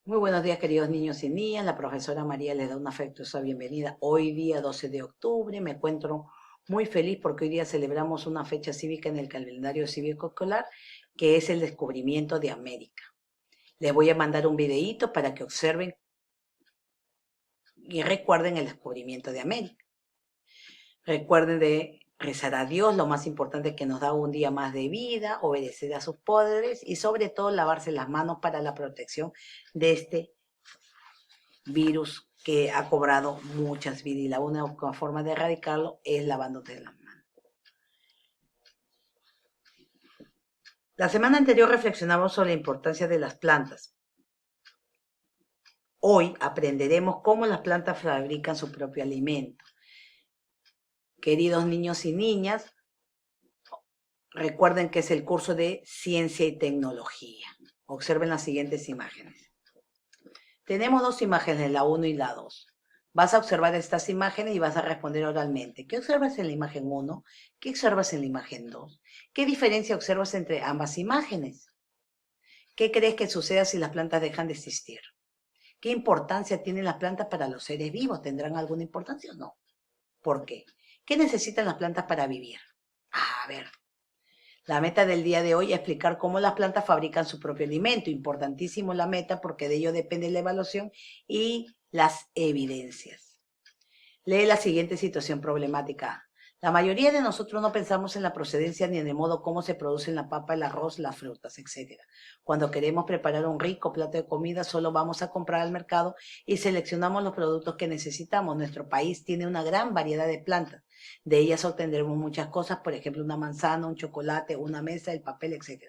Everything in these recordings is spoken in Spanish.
Muy buenos días, queridos niños y niñas. La profesora María les da una afectuosa bienvenida. Hoy día 12 de octubre me encuentro muy feliz porque hoy día celebramos una fecha cívica en el calendario cívico escolar, que es el descubrimiento de América. Les voy a mandar un videíto para que observen y recuerden el descubrimiento de América. Recuerden de rezar a Dios, lo más importante que nos da un día más de vida, obedecer a sus padres y sobre todo lavarse las manos para la protección de este virus que ha cobrado muchas vidas y la única forma de erradicarlo es lavándote las manos. La semana anterior reflexionamos sobre la importancia de las plantas. Hoy aprenderemos cómo las plantas fabrican su propio alimento. Queridos niños y niñas, recuerden que es el curso de Ciencia y Tecnología. Observen las siguientes imágenes. Tenemos dos imágenes, la 1 y la 2. Vas a observar estas imágenes y vas a responder oralmente. ¿Qué observas en la imagen 1? ¿Qué observas en la imagen 2? ¿Qué diferencia observas entre ambas imágenes? ¿Qué crees que suceda si las plantas dejan de existir? ¿Qué importancia tienen las plantas para los seres vivos? ¿Tendrán alguna importancia o no? ¿Por qué? ¿Qué necesitan las plantas para vivir? A ver, la meta del día de hoy es explicar cómo las plantas fabrican su propio alimento. Importantísimo la meta porque de ello depende la evaluación y las evidencias. Lee la siguiente situación problemática. La mayoría de nosotros no pensamos en la procedencia ni en el modo cómo se producen la papa, el arroz, las frutas, etc. Cuando queremos preparar un rico plato de comida, solo vamos a comprar al mercado y seleccionamos los productos que necesitamos. Nuestro país tiene una gran variedad de plantas. De ellas obtendremos muchas cosas, por ejemplo, una manzana, un chocolate, una mesa, el papel, etc.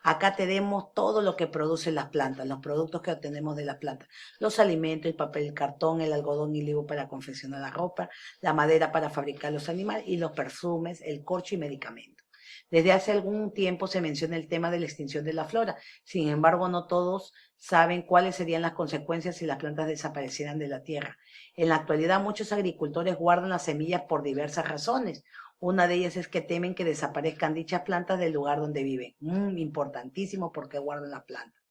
Acá tenemos todo lo que producen las plantas, los productos que obtenemos de las plantas, los alimentos, el papel, el cartón, el algodón y el hilo para confeccionar la ropa, la madera para fabricar los animales y los perfumes, el corcho y medicamentos. Desde hace algún tiempo se menciona el tema de la extinción de la flora. Sin embargo, no todos saben cuáles serían las consecuencias si las plantas desaparecieran de la tierra. En la actualidad, muchos agricultores guardan las semillas por diversas razones. Una de ellas es que temen que desaparezcan dichas plantas del lugar donde viven. Importantísimo porque guardan las plantas.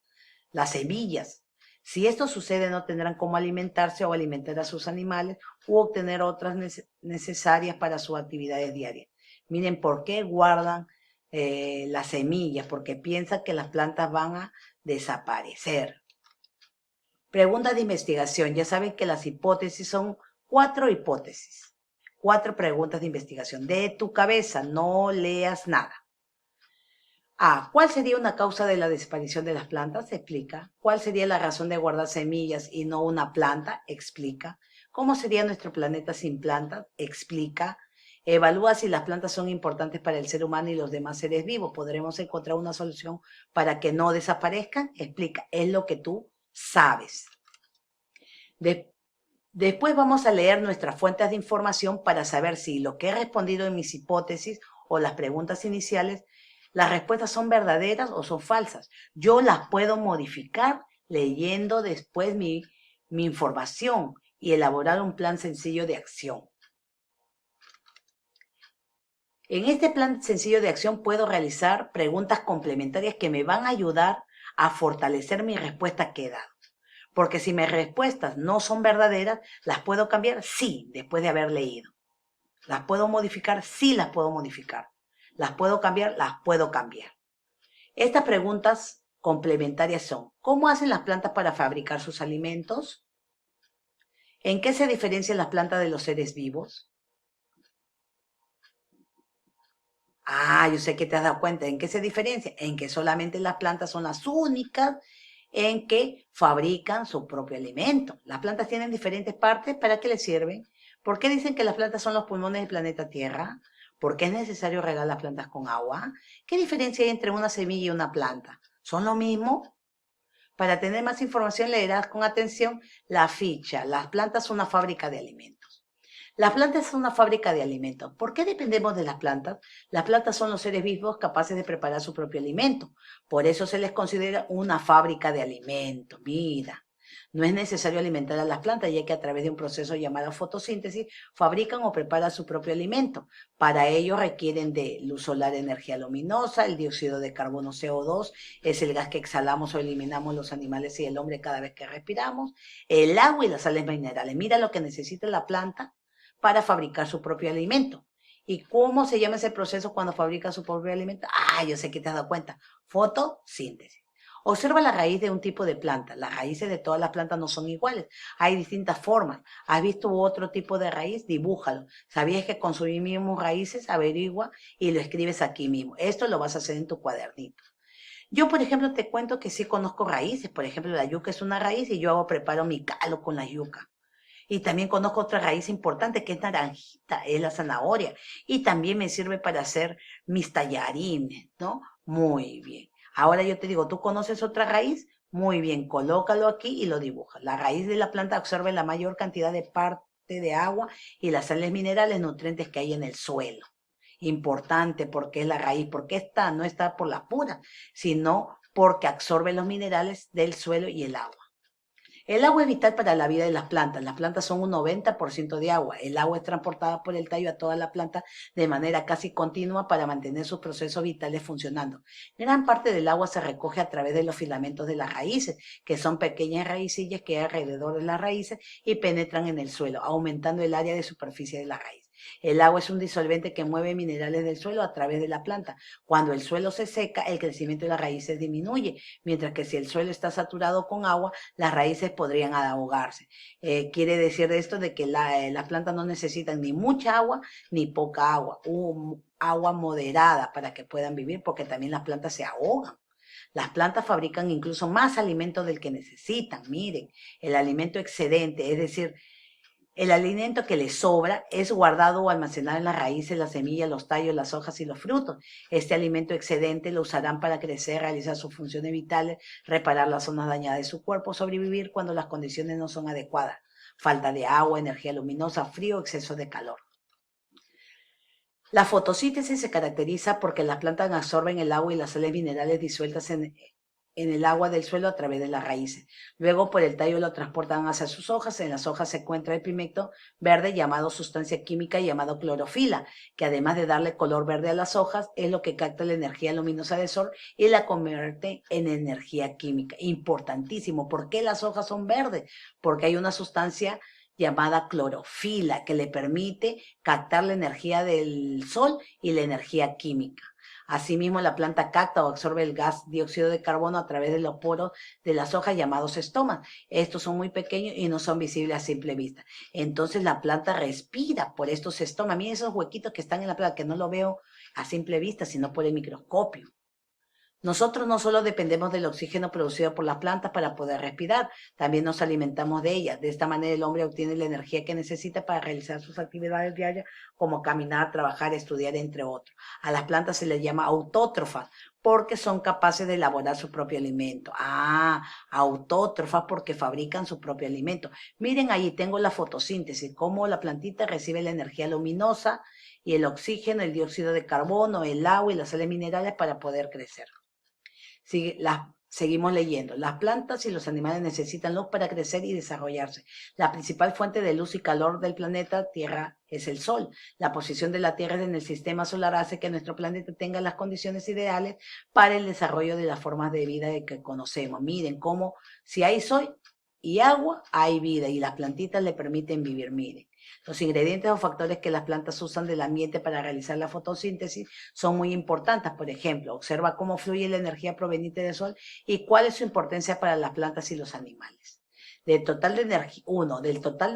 Las semillas. Si esto sucede, no tendrán cómo alimentarse o alimentar a sus animales u obtener otras necesarias para sus actividades diarias. Miren por qué guardan las semillas, porque piensan que las plantas van a desaparecer. Preguntas de investigación. Ya saben que las hipótesis son 4 hipótesis. 4 preguntas de investigación. De tu cabeza, no leas nada. A. ¿Cuál sería una causa de la desaparición de las plantas? Explica. ¿Cuál sería la razón de guardar semillas y no una planta? Explica. ¿Cómo sería nuestro planeta sin plantas? Explica. Evalúa si las plantas son importantes para el ser humano y los demás seres vivos. ¿Podremos encontrar una solución para que no desaparezcan? Explica. Es lo que tú sabes. Después vamos a leer nuestras fuentes de información para saber si lo que he respondido en mis hipótesis o las preguntas iniciales, las respuestas son verdaderas o son falsas. Yo las puedo modificar leyendo después mi información y elaborar un plan sencillo de acción. En este plan sencillo de acción puedo realizar preguntas complementarias que me van a ayudar a fortalecer mi respuesta que he dado. Porque si mis respuestas no son verdaderas, ¿las puedo cambiar? Sí, después de haber leído. ¿Las puedo modificar? Sí, las puedo modificar. ¿Las puedo cambiar? Las puedo cambiar. Estas preguntas complementarias son: ¿cómo hacen las plantas para fabricar sus alimentos? ¿En qué se diferencian las plantas de los seres vivos? Yo sé que te has dado cuenta. ¿En qué se diferencia? En que solamente las plantas son las únicas en que fabrican su propio alimento. Las plantas tienen diferentes partes. ¿Para qué les sirven? ¿Por qué dicen que las plantas son los pulmones del planeta Tierra? ¿Por qué es necesario regar las plantas con agua? ¿Qué diferencia hay entre una semilla y una planta? ¿Son lo mismo? Para tener más información leerás con atención la ficha. Las plantas son una fábrica de alimentos. Las plantas son una fábrica de alimentos. ¿Por qué dependemos de las plantas? Las plantas son los seres vivos capaces de preparar su propio alimento. Por eso se les considera una fábrica de alimentos. Mira. No es necesario alimentar a las plantas, ya que a través de un proceso llamado fotosíntesis fabrican o preparan su propio alimento. Para ello requieren de luz solar, energía luminosa, el dióxido de carbono CO2, es el gas que exhalamos o eliminamos los animales y el hombre cada vez que respiramos, el agua y las sales minerales. Mira lo que necesita la planta para fabricar su propio alimento. ¿Y cómo se llama ese proceso cuando fabrica su propio alimento? Ah, yo sé que te has dado cuenta. Fotosíntesis. Observa la raíz de un tipo de planta. Las raíces de todas las plantas no son iguales. Hay distintas formas. ¿Has visto otro tipo de raíz? Dibújalo. ¿Sabías que consumimos raíces? Averigua y lo escribes aquí mismo. Esto lo vas a hacer en tu cuadernito. Yo, por ejemplo, te cuento que sí conozco raíces. Por ejemplo, la yuca es una raíz y yo preparo mi caldo con la yuca. Y también conozco otra raíz importante que es naranjita, es la zanahoria. Y también me sirve para hacer mis tallarines, ¿no? Muy bien. Ahora yo te digo, ¿tú conoces otra raíz? Muy bien, colócalo aquí y lo dibuja. La raíz de la planta absorbe la mayor cantidad de parte de agua y las sales minerales, nutrientes que hay en el suelo. Importante porque es la raíz, porque esta no está por la pura, sino porque absorbe los minerales del suelo y el agua. El agua es vital para la vida de las plantas. Las plantas son un 90% de agua. El agua es transportada por el tallo a toda la planta de manera casi continua para mantener sus procesos vitales funcionando. Gran parte del agua se recoge a través de los filamentos de las raíces, que son pequeñas raicillas que hay alrededor de las raíces y penetran en el suelo, aumentando el área de superficie de la raíz. El agua es un disolvente que mueve minerales del suelo a través de la planta. Cuando el suelo se seca, el crecimiento de las raíces disminuye, mientras que si el suelo está saturado con agua, las raíces podrían ahogarse. Quiere decir esto de que las plantas no necesitan ni mucha agua ni poca agua, agua moderada para que puedan vivir, porque también las plantas se ahogan. Las plantas fabrican incluso más alimento del que necesitan. Miren, el alimento excedente, es decir, el alimento que les sobra es guardado o almacenado en las raíces, las semillas, los tallos, las hojas y los frutos. Este alimento excedente lo usarán para crecer, realizar sus funciones vitales, reparar las zonas dañadas de su cuerpo, sobrevivir cuando las condiciones no son adecuadas. Falta de agua, energía luminosa, frío, exceso de calor. La fotosíntesis se caracteriza porque las plantas absorben el agua y las sales minerales disueltas en el agua del suelo a través de las raíces. Luego por el tallo lo transportan hacia sus hojas. En las hojas se encuentra el pigmento verde llamado sustancia química llamado clorofila, que además de darle color verde a las hojas, es lo que capta la energía luminosa del sol y la convierte en energía química. Importantísimo. ¿Por qué las hojas son verdes? Porque hay una sustancia llamada clorofila que le permite captar la energía del sol y la energía química. Asimismo, la planta capta o absorbe el gas dióxido de carbono a través de los poros de las hojas llamados estomas. Estos son muy pequeños y no son visibles a simple vista. Entonces la planta respira por estos estomas. Miren esos huequitos que están en la planta, que no lo veo a simple vista, sino por el microscopio. Nosotros no solo dependemos del oxígeno producido por las plantas para poder respirar, también nos alimentamos de ellas. De esta manera el hombre obtiene la energía que necesita para realizar sus actividades diarias, como caminar, trabajar, estudiar, entre otros. A las plantas se les llama autótrofas porque son capaces de elaborar su propio alimento. Autótrofas porque fabrican su propio alimento. Miren, ahí tengo la fotosíntesis, cómo la plantita recibe la energía luminosa y el oxígeno, el dióxido de carbono, el agua y las sales minerales para poder crecer. Seguimos leyendo. Las plantas y los animales necesitan luz para crecer y desarrollarse. La principal fuente de luz y calor del planeta Tierra es el Sol. La posición de la Tierra en el sistema solar hace que nuestro planeta tenga las condiciones ideales para el desarrollo de las formas de vida que conocemos. Miren cómo si hay sol y agua, hay vida y las plantitas le permiten vivir. Miren. Los ingredientes o factores que las plantas usan del ambiente para realizar la fotosíntesis son muy importantes. Por ejemplo, observa cómo fluye la energía proveniente del sol y cuál es su importancia para las plantas y los animales. Del total de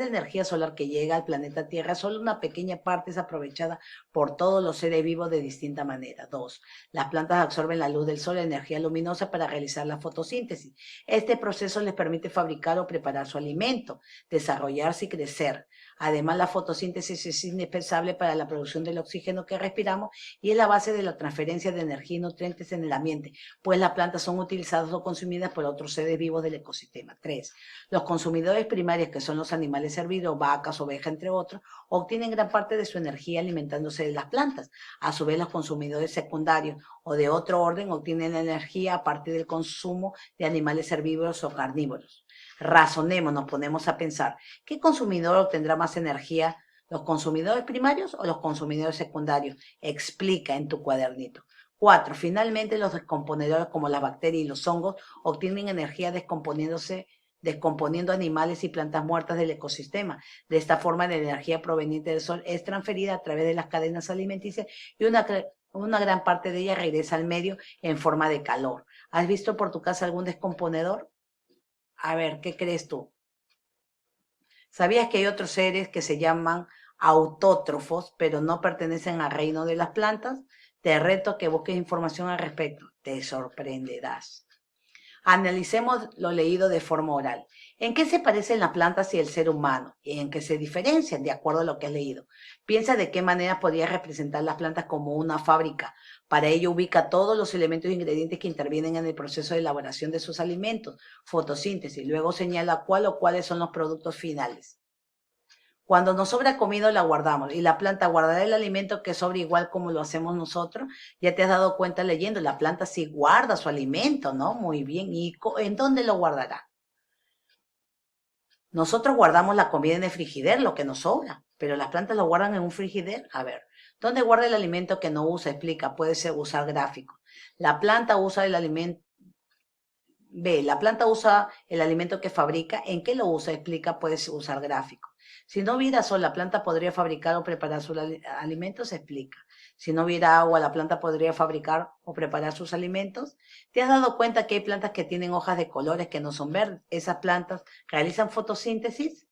energía solar que llega al planeta Tierra, solo una pequeña parte es aprovechada por todos los seres vivos de distinta manera. 2. Las plantas absorben la luz del sol, energía luminosa, para realizar la fotosíntesis. Este proceso les permite fabricar o preparar su alimento, desarrollarse y crecer. Además, la fotosíntesis es indispensable para la producción del oxígeno que respiramos y es la base de la transferencia de energía y nutrientes en el ambiente, pues las plantas son utilizadas o consumidas por otros seres vivos del ecosistema. 3. Los consumidores primarios, que son los animales herbívoros, vacas, ovejas, entre otros, obtienen gran parte de su energía alimentándose de las plantas. A su vez, los consumidores secundarios o de otro orden obtienen la energía a partir del consumo de animales herbívoros o carnívoros. Razonemos, nos ponemos a pensar, ¿qué consumidor obtendrá más energía? ¿Los consumidores primarios o los consumidores secundarios? Explica en tu cuadernito. 4. Finalmente, los descomponedores como las bacterias y los hongos obtienen energía descomponiendo animales y plantas muertas del ecosistema. De esta forma, la energía proveniente del sol es transferida a través de las cadenas alimenticias y una gran parte de ella regresa al medio en forma de calor. ¿Has visto por tu casa algún descomponedor? A ver, ¿qué crees tú? ¿Sabías que hay otros seres que se llaman autótrofos, pero no pertenecen al reino de las plantas? Te reto a que busques información al respecto. Te sorprenderás. Analicemos lo leído de forma oral. ¿En qué se parecen las plantas y el ser humano? ¿Y en qué se diferencian de acuerdo a lo que has leído? Piensa de qué manera podrías representar las plantas como una fábrica. Para ello ubica todos los elementos e ingredientes que intervienen en el proceso de elaboración de sus alimentos, fotosíntesis. Luego señala cuál o cuáles son los productos finales. Cuando nos sobra comida la guardamos y la planta guardará el alimento que sobra igual como lo hacemos nosotros. Ya te has dado cuenta leyendo, la planta sí guarda su alimento, ¿no? Muy bien. ¿Y en dónde lo guardará? Nosotros guardamos la comida en el frigider, lo que nos sobra, pero las plantas lo guardan en un frigider. A ver, ¿dónde guarda el alimento que no usa? Explica, puede ser usar gráfico. La planta usa el alimento. B, la planta usa el alimento que fabrica. ¿En qué lo usa? Explica, puedes usar gráfico. Si no hubiera sol, la planta podría fabricar o preparar sus alimentos, explica. Si no hubiera agua, la planta podría fabricar o preparar sus alimentos. ¿Te has dado cuenta que hay plantas que tienen hojas de colores que no son verdes? ¿Esas plantas realizan fotosíntesis?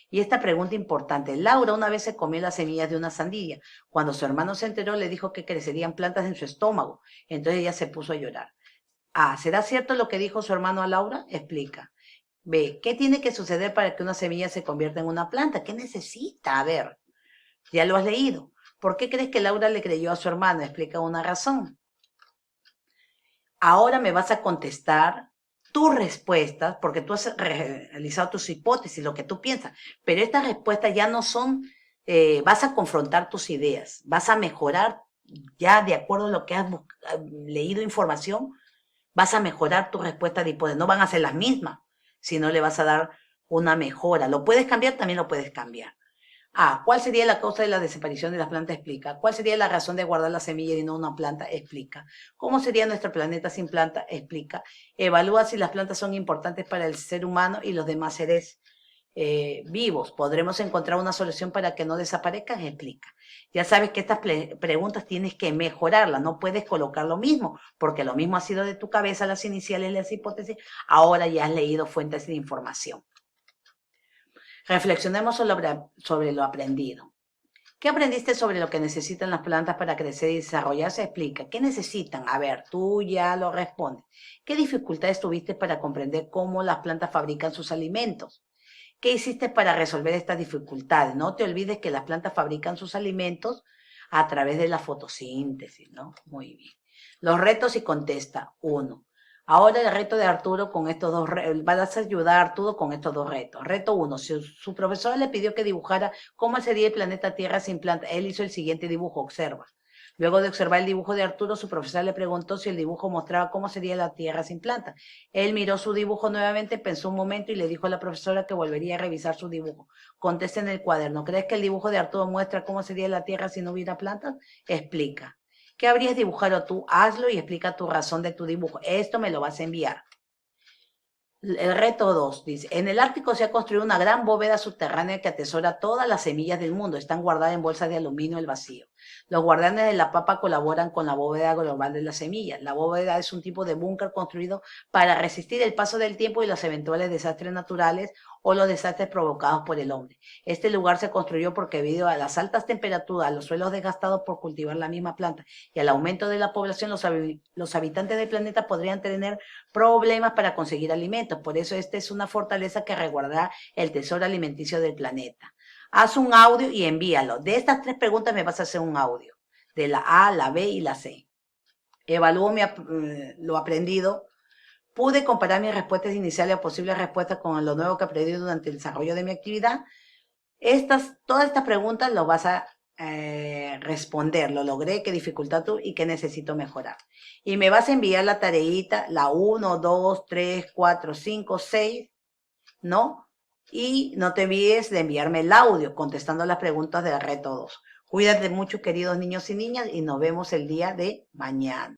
Y esta pregunta importante. Laura una vez se comió las semillas de una sandía. Cuando su hermano se enteró, le dijo que crecerían plantas en su estómago. Entonces ella se puso a llorar. A, ¿será cierto lo que dijo su hermano a Laura? Explica. B, ¿qué tiene que suceder para que una semilla se convierta en una planta? ¿Qué necesita? A ver, ya lo has leído. ¿Por qué crees que Laura le creyó a su hermano? Explica una razón. Ahora me vas a contestar tus respuestas, porque tú has realizado tus hipótesis, lo que tú piensas, pero estas respuestas ya no son, vas a confrontar tus ideas, vas a mejorar ya de acuerdo a lo que has leído información, vas a mejorar tu respuesta de hipótesis, no van a ser las mismas, sino le vas a dar una mejora. ¿Lo puedes cambiar? También lo puedes cambiar. A, ¿cuál sería la causa de la desaparición de las plantas? Explica. ¿Cuál sería la razón de guardar la semilla y no una planta? Explica. ¿Cómo sería nuestro planeta sin planta? Explica. Evalúa si las plantas son importantes para el ser humano y los demás seres vivos. ¿Podremos encontrar una solución para que no desaparezcan? Explica. Ya sabes que estas preguntas tienes que mejorarlas, no puedes colocar lo mismo, porque lo mismo ha sido de tu cabeza las iniciales, las hipótesis, ahora ya has leído fuentes de información. Reflexionemos sobre lo aprendido. ¿Qué aprendiste sobre lo que necesitan las plantas para crecer y desarrollarse? Explica. ¿Qué necesitan? A ver, tú ya lo respondes. ¿Qué dificultades tuviste para comprender cómo las plantas fabrican sus alimentos? ¿Qué hiciste para resolver estas dificultades? No te olvides que las plantas fabrican sus alimentos a través de la fotosíntesis, ¿no? Muy bien. Los retos y contesta. 1. Ahora el reto de Arturo con estos dos retos, vas a ayudar a Arturo con estos dos retos. Reto 1. Su profesora le pidió que dibujara cómo sería el planeta Tierra sin plantas. Él hizo el siguiente dibujo, observa. Luego de observar el dibujo de Arturo, su profesora le preguntó si el dibujo mostraba cómo sería la Tierra sin plantas. Él miró su dibujo nuevamente, pensó un momento y le dijo a la profesora que volvería a revisar su dibujo. Conteste en el cuaderno. ¿Crees que el dibujo de Arturo muestra cómo sería la Tierra si no hubiera plantas? Explica. ¿Qué habrías dibujado tú? Hazlo y explica tu razón de tu dibujo. Esto me lo vas a enviar. El reto 2 dice, en el Ártico se ha construido una gran bóveda subterránea que atesora todas las semillas del mundo. Están guardadas en bolsas de aluminio al vacío. Los guardianes de la papa colaboran con la bóveda global de las semillas. La bóveda es un tipo de búnker construido para resistir el paso del tiempo y los eventuales desastres naturales o los desastres provocados por el hombre. Este lugar se construyó porque debido a las altas temperaturas, a los suelos desgastados por cultivar la misma planta y al aumento de la población, los habitantes del planeta podrían tener problemas para conseguir alimentos. Por eso esta es una fortaleza que resguardará el tesoro alimenticio del planeta. Haz un audio y envíalo. De estas 3 preguntas me vas a hacer un audio. De la A, la B y la C. Evalúo lo aprendido. Pude comparar mis respuestas iniciales a posibles respuestas con lo nuevo que aprendí durante el desarrollo de mi actividad. Todas estas preguntas lo vas a responder. Lo logré, qué dificultad tuve y qué necesito mejorar. Y me vas a enviar la tareita, la 1, 2, 3, 4, 5, 6 ¿no? Y no te olvides de enviarme el audio contestando las preguntas del reto 2. Cuídate mucho, queridos niños y niñas, y nos vemos el día de mañana.